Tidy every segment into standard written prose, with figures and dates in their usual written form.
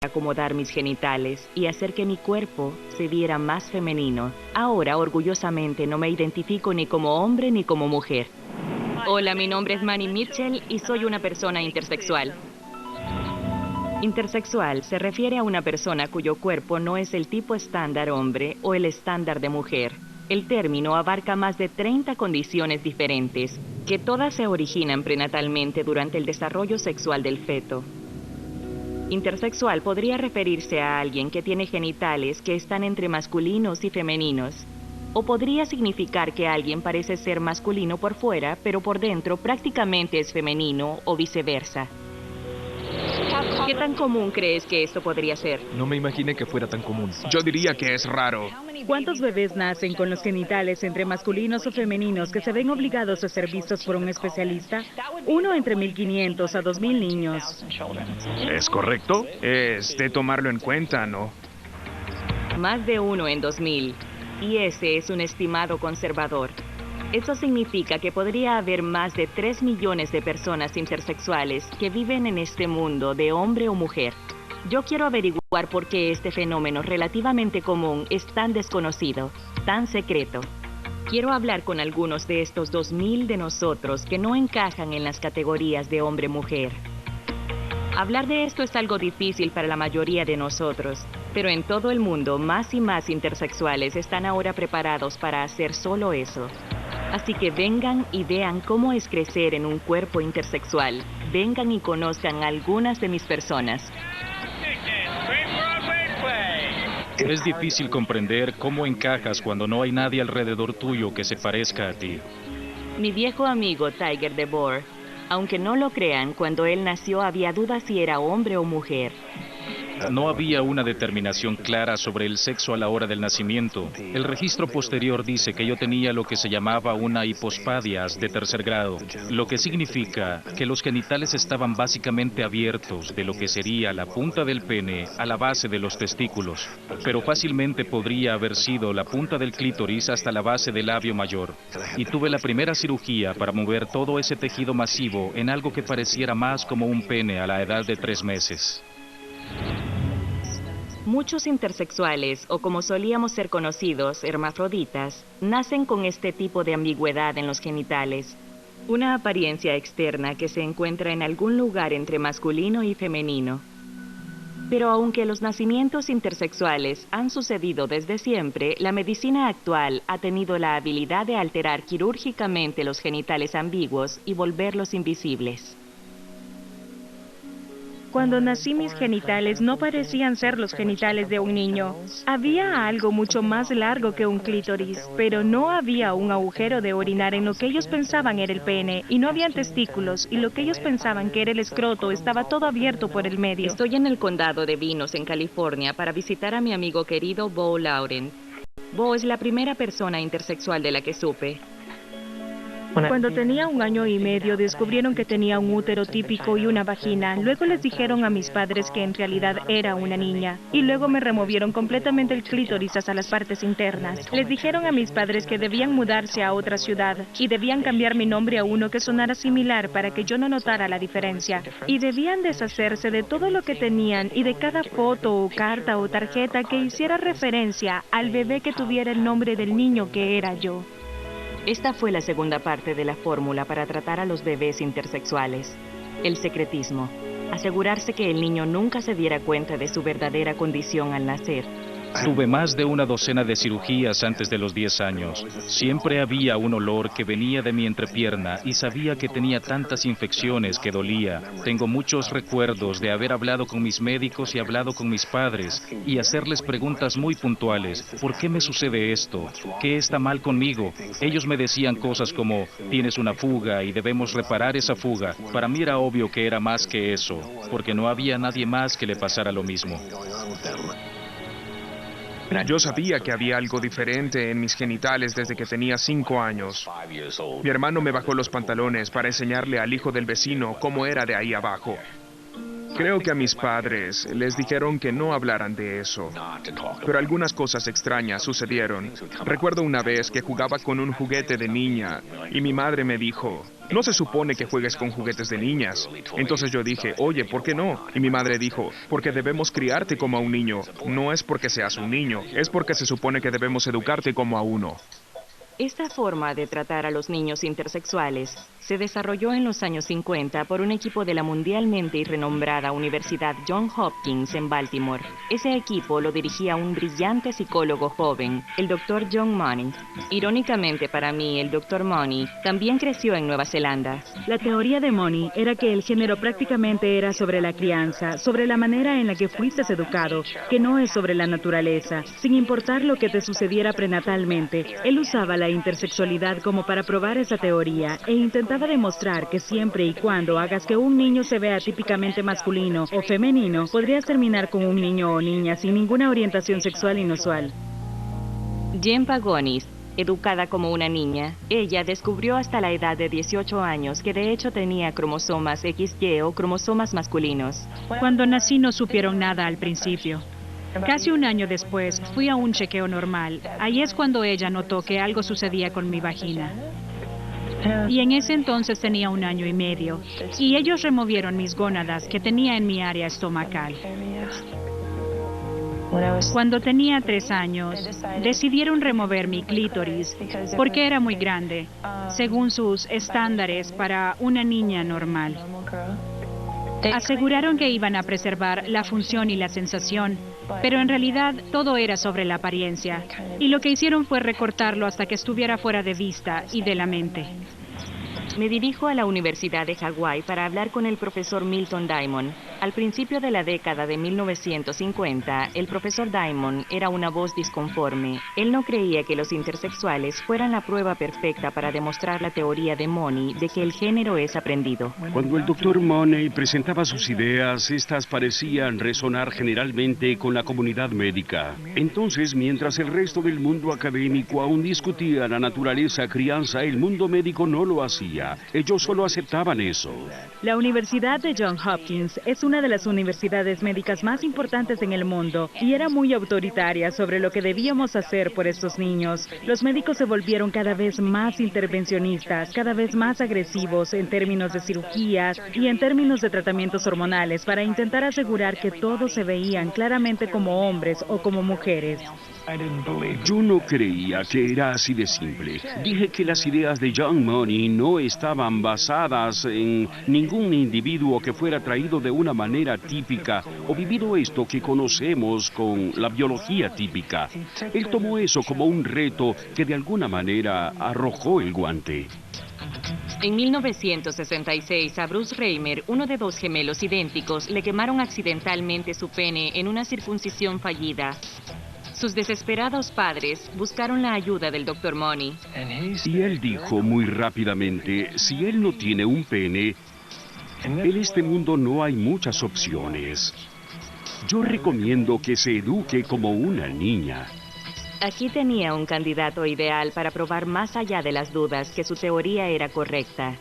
acomodar mis genitales y hacer que mi cuerpo se viera más femenino. Ahora, orgullosamente, no me identifico ni como hombre ni como mujer. Hola, mi nombre es Manny Mitchell y soy una persona intersexual. Intersexual se refiere a una persona cuyo cuerpo no es el tipo estándar hombre o el estándar de mujer. El término abarca más de 30 condiciones diferentes, que todas se originan prenatalmente durante el desarrollo sexual del feto. Intersexual podría referirse a alguien que tiene genitales que están entre masculinos y femeninos. O podría significar que alguien parece ser masculino por fuera, pero por dentro prácticamente es femenino o viceversa. ¿Qué tan común crees que esto podría ser? No me imaginé que fuera tan común. Yo diría que es raro. ¿Cuántos bebés nacen con los genitales entre masculinos o femeninos que se ven obligados a ser vistos por un especialista? Uno entre 1.500 a 2.000 niños. ¿Es correcto? Es de tomarlo en cuenta, ¿no? Más de 1 en 2.000. Y ese es un estimado conservador. Eso significa que podría haber más de 3 millones de personas intersexuales que viven en este mundo de hombre o mujer. Yo quiero averiguar por qué este fenómeno relativamente común es tan desconocido, tan secreto. Quiero hablar con algunos de estos 2.000 de nosotros que no encajan en las categorías de hombre-mujer. Hablar de esto es algo difícil para la mayoría de nosotros, pero en todo el mundo más y más intersexuales están ahora preparados para hacer solo eso. Así que vengan y vean cómo es crecer en un cuerpo intersexual. Vengan y conozcan algunas de mis personas. Es difícil comprender cómo encajas cuando no hay nadie alrededor tuyo que se parezca a ti. Mi viejo amigo Tiger DeBoer, aunque no lo crean, cuando él nació había dudas si era hombre o mujer. No había una determinación clara sobre el sexo a la hora del nacimiento. El registro posterior dice que yo tenía lo que se llamaba una hipospadias de tercer grado, lo que significa que los genitales estaban básicamente abiertos de lo que sería la punta del pene a la base de los testículos, pero fácilmente podría haber sido la punta del clítoris hasta la base del labio mayor. Y tuve la primera cirugía para mover todo ese tejido masivo en algo que pareciera más como un pene a la edad de 3 meses. Muchos intersexuales, o como solíamos ser conocidos, hermafroditas, nacen con este tipo de ambigüedad en los genitales. Una apariencia externa que se encuentra en algún lugar entre masculino y femenino. Pero aunque los nacimientos intersexuales han sucedido desde siempre, la medicina actual ha tenido la habilidad de alterar quirúrgicamente los genitales ambiguos y volverlos invisibles. Cuando nací, mis genitales no parecían ser los genitales de un niño. Había algo mucho más largo que un clítoris, pero no había un agujero de orinar en lo que ellos pensaban era el pene, y no habían testículos, y lo que ellos pensaban que era el escroto estaba todo abierto por el medio. Estoy en el condado de Vinos, en California, para visitar a mi amigo querido Bo Lauren. Bo es la primera persona intersexual de la que supe. Cuando tenía 1 año y medio, descubrieron que tenía un útero típico y una vagina. Luego les dijeron a mis padres que en realidad era una niña. Y luego me removieron completamente el clítoris hasta las partes internas. Les dijeron a mis padres que debían mudarse a otra ciudad y debían cambiar mi nombre a uno que sonara similar para que yo no notara la diferencia. Y debían deshacerse de todo lo que tenían y de cada foto o carta o tarjeta que hiciera referencia al bebé que tuviera el nombre del niño que era yo. Esta fue la segunda parte de la fórmula para tratar a los bebés intersexuales. El secretismo. Asegurarse que el niño nunca se diera cuenta de su verdadera condición al nacer. Tuve más de una docena de cirugías antes de los 10 años. Siempre había un olor que venía de mi entrepierna y sabía que tenía tantas infecciones que dolía. Tengo muchos recuerdos de haber hablado con mis médicos y hablado con mis padres y hacerles preguntas muy puntuales. ¿Por qué me sucede esto? ¿Qué está mal conmigo? Ellos me decían cosas como, tienes una fuga y debemos reparar esa fuga. Para mí era obvio que era más que eso, porque no había nadie más que le pasara lo mismo. Yo sabía que había algo diferente en mis genitales desde que tenía 5 años. Mi hermano me bajó los pantalones para enseñarle al hijo del vecino cómo era de ahí abajo. Creo que a mis padres les dijeron que no hablaran de eso. Pero algunas cosas extrañas sucedieron. Recuerdo una vez que jugaba con un juguete de niña y mi madre me dijo, no se supone que juegues con juguetes de niñas. Entonces yo dije, oye, ¿por qué no? Y mi madre dijo, porque debemos criarte como a un niño. No es porque seas un niño, es porque se supone que debemos educarte como a uno. Esta forma de tratar a los niños intersexuales se desarrolló en los años 50 por un equipo de la mundialmente renombrada Universidad Johns Hopkins en Baltimore. Ese equipo lo dirigía un brillante psicólogo joven, el Dr. John Money. Irónicamente para mí, el Dr. Money también creció en Nueva Zelanda. La teoría de Money era que el género prácticamente era sobre la crianza, sobre la manera en la que fuiste educado, que no es sobre la naturaleza. Sin importar lo que te sucediera prenatalmente, él usaba la intersexualidad como para probar esa teoría e intentaba demostrar que siempre y cuando hagas que un niño se vea típicamente masculino o femenino, podrías terminar con un niño o niña sin ninguna orientación sexual inusual. Jen Pagonis, educada como una niña, ella descubrió hasta la edad de 18 años que de hecho tenía cromosomas XY o cromosomas masculinos. Cuando nací no supieron nada al principio. Casi un año después, fui a un chequeo normal. Ahí es cuando ella notó que algo sucedía con mi vagina. Y en ese entonces tenía 1 año y medio. Y ellos removieron mis gónadas que tenía en mi área estomacal. Cuando tenía 3 años, decidieron remover mi clítoris porque era muy grande, según sus estándares para una niña normal. Aseguraron que iban a preservar la función y la sensación, pero en realidad todo era sobre la apariencia, y lo que hicieron fue recortarlo hasta que estuviera fuera de vista y de la mente. Me dirijo a la Universidad de Hawái para hablar con el profesor Milton Diamond. Al principio de la década de 1950, el profesor Diamond era una voz disconforme. Él no creía que los intersexuales fueran la prueba perfecta para demostrar la teoría de Money de que el género es aprendido. Cuando el Dr. Money presentaba sus ideas, estas parecían resonar generalmente con la comunidad médica. Entonces, mientras el resto del mundo académico aún discutía la naturaleza crianza, el mundo médico no lo hacía. Ellos solo aceptaban eso. La Universidad de Johns Hopkins es una de las universidades médicas más importantes en el mundo y era muy autoritaria sobre lo que debíamos hacer por estos niños. Los médicos se volvieron cada vez más intervencionistas, cada vez más agresivos en términos de cirugías y en términos de tratamientos hormonales para intentar asegurar que todos se veían claramente como hombres o como mujeres. Yo no creía que era así de simple. Dije que las ideas de John Money no estaban basadas en ningún individuo que fuera traído de una manera típica o vivido esto que conocemos con la biología típica. Él tomó eso como un reto que de alguna manera arrojó el guante. En 1966, a Bruce Reimer, uno de 2 gemelos idénticos, le quemaron accidentalmente su pene en una circuncisión fallida. Sus desesperados padres buscaron la ayuda del Dr. Money. Y él dijo muy rápidamente, si él no tiene un pene, en este mundo no hay muchas opciones. Yo recomiendo que se eduque como una niña. Aquí tenía un candidato ideal para probar más allá de las dudas que su teoría era correcta.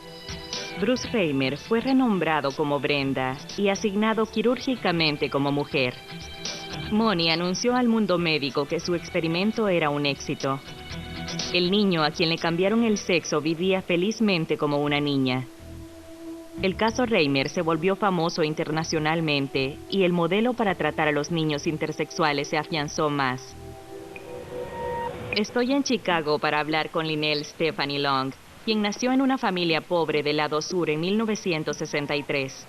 Bruce Reimer fue renombrado como Brenda y asignado quirúrgicamente como mujer. Money anunció al mundo médico que su experimento era un éxito. El niño a quien le cambiaron el sexo vivía felizmente como una niña. El caso Reimer se volvió famoso internacionalmente y el modelo para tratar a los niños intersexuales se afianzó más. Estoy en Chicago para hablar con Lynelle Stephanie Long, quien nació en una familia pobre del lado sur en 1963.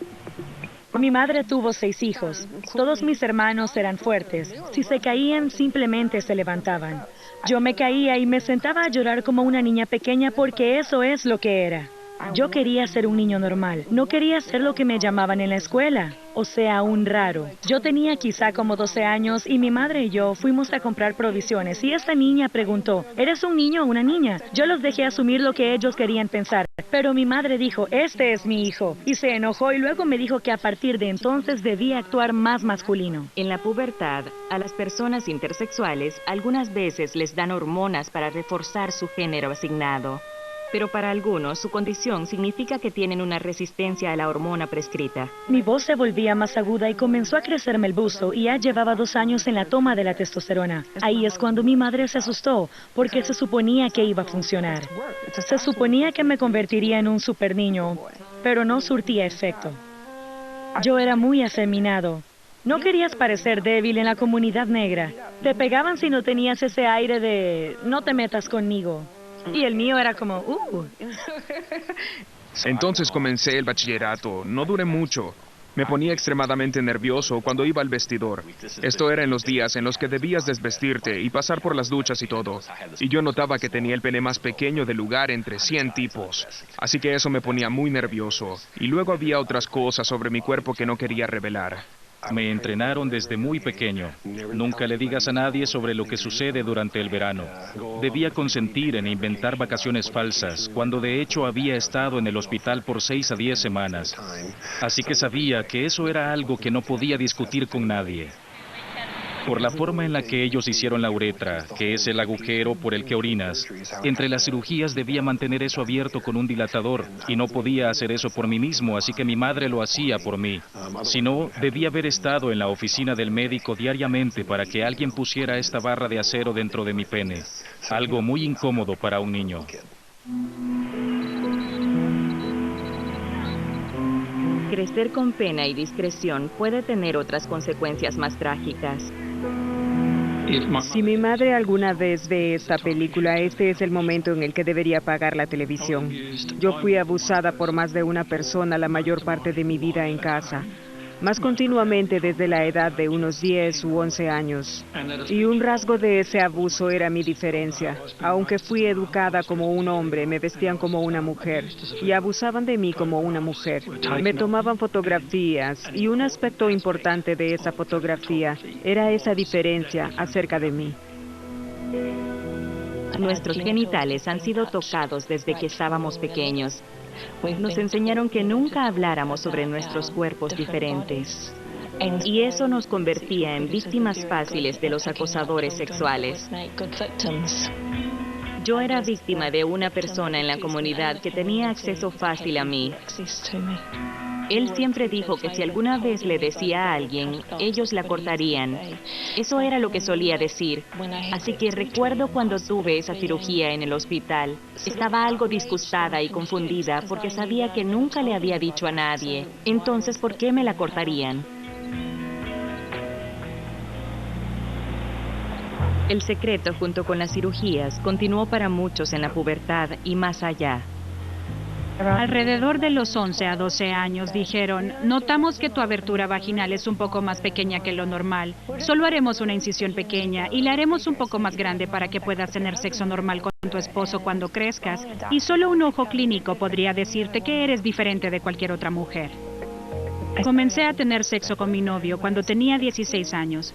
Mi madre tuvo 6 hijos. Todos mis hermanos eran fuertes. Si se caían, simplemente se levantaban. Yo me caía y me sentaba a llorar como una niña pequeña porque eso es lo que era. Yo quería ser un niño normal. No quería ser lo que me llamaban en la escuela, o sea, un raro. Yo tenía quizá como 12 años y mi madre y yo fuimos a comprar provisiones y esta niña preguntó, ¿eres un niño o una niña? Yo los dejé asumir lo que ellos querían pensar, pero mi madre dijo, este es mi hijo, y se enojó y luego me dijo que a partir de entonces debía actuar más masculino. En la pubertad, a las personas intersexuales algunas veces les dan hormonas para reforzar su género asignado. Pero para algunos, su condición significa que tienen una resistencia a la hormona prescrita. Mi voz se volvía más aguda y comenzó a crecerme el busto y ya llevaba 2 años en la toma de la testosterona. Ahí es cuando mi madre se asustó, porque se suponía que iba a funcionar. Se suponía que me convertiría en un super niño, pero no surtía efecto. Yo era muy afeminado. No querías parecer débil en la comunidad negra. Te pegaban si no tenías ese aire de no te metas conmigo. Y el mío era como, Entonces comencé el bachillerato. No duré mucho. Me ponía extremadamente nervioso cuando iba al vestidor. Esto era en los días en los que debías desvestirte y pasar por las duchas y todo. Y yo notaba que tenía el pene más pequeño del lugar entre 100 tipos. Así que eso me ponía muy nervioso. Y luego había otras cosas sobre mi cuerpo que no quería revelar. Me entrenaron desde muy pequeño. Nunca le digas a nadie sobre lo que sucede durante el verano. Debía consentir en inventar vacaciones falsas, cuando de hecho había estado en el hospital por 6 a 10 semanas. Así que sabía que eso era algo que no podía discutir con nadie. Por la forma en la que ellos hicieron la uretra, que es el agujero por el que orinas, entre las cirugías debía mantener eso abierto con un dilatador, y no podía hacer eso por mí mismo, así que mi madre lo hacía por mí. Si no, debía haber estado en la oficina del médico diariamente para que alguien pusiera esta barra de acero dentro de mi pene. Algo muy incómodo para un niño. Crecer con pena y discreción puede tener otras consecuencias más trágicas. Si mi madre alguna vez ve esta película, este es el momento en el que debería apagar la televisión. Yo fui abusada por más de una persona la mayor parte de mi vida en casa, más continuamente desde la edad de unos 10 u 11 años. Y un rasgo de ese abuso era mi diferencia. Aunque fui educada como un hombre, me vestían como una mujer y abusaban de mí como una mujer. Me tomaban fotografías y un aspecto importante de esa fotografía era esa diferencia acerca de mí. Nuestros genitales han sido tocados desde que estábamos pequeños. Nos enseñaron que nunca habláramos sobre nuestros cuerpos diferentes. Y eso nos convertía en víctimas fáciles de los acosadores sexuales. Yo era víctima de una persona en la comunidad que tenía acceso fácil a mí. Él siempre dijo que si alguna vez le decía a alguien, ellos la cortarían. Eso era lo que solía decir. Así que recuerdo cuando tuve esa cirugía en el hospital. Estaba algo disgustada y confundida porque sabía que nunca le había dicho a nadie. Entonces, ¿por qué me la cortarían? El secreto, junto con las cirugías, continuó para muchos en la pubertad y más allá. Alrededor de los 11 a 12 años dijeron, notamos que tu abertura vaginal es un poco más pequeña que lo normal. Solo haremos una incisión pequeña y la haremos un poco más grande para que puedas tener sexo normal con tu esposo cuando crezcas. Y solo un ojo clínico podría decirte que eres diferente de cualquier otra mujer. Comencé a tener sexo con mi novio cuando tenía 16 años.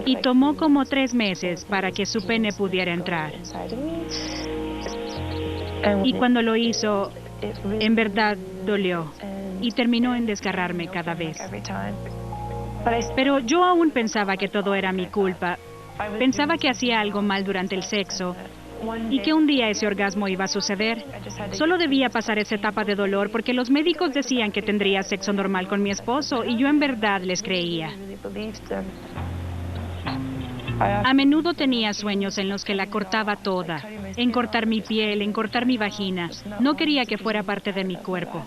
Y tomó como 3 meses para que su pene pudiera entrar. Y cuando lo hizo, en verdad dolió y terminó en desgarrarme cada vez. Pero yo aún pensaba que todo era mi culpa. Pensaba que hacía algo mal durante el sexo y que un día ese orgasmo iba a suceder. Solo debía pasar esa etapa de dolor porque los médicos decían que tendría sexo normal con mi esposo y yo en verdad les creía. A menudo tenía sueños en los que la cortaba toda, en cortar mi piel, en cortar mi vagina. No quería que fuera parte de mi cuerpo.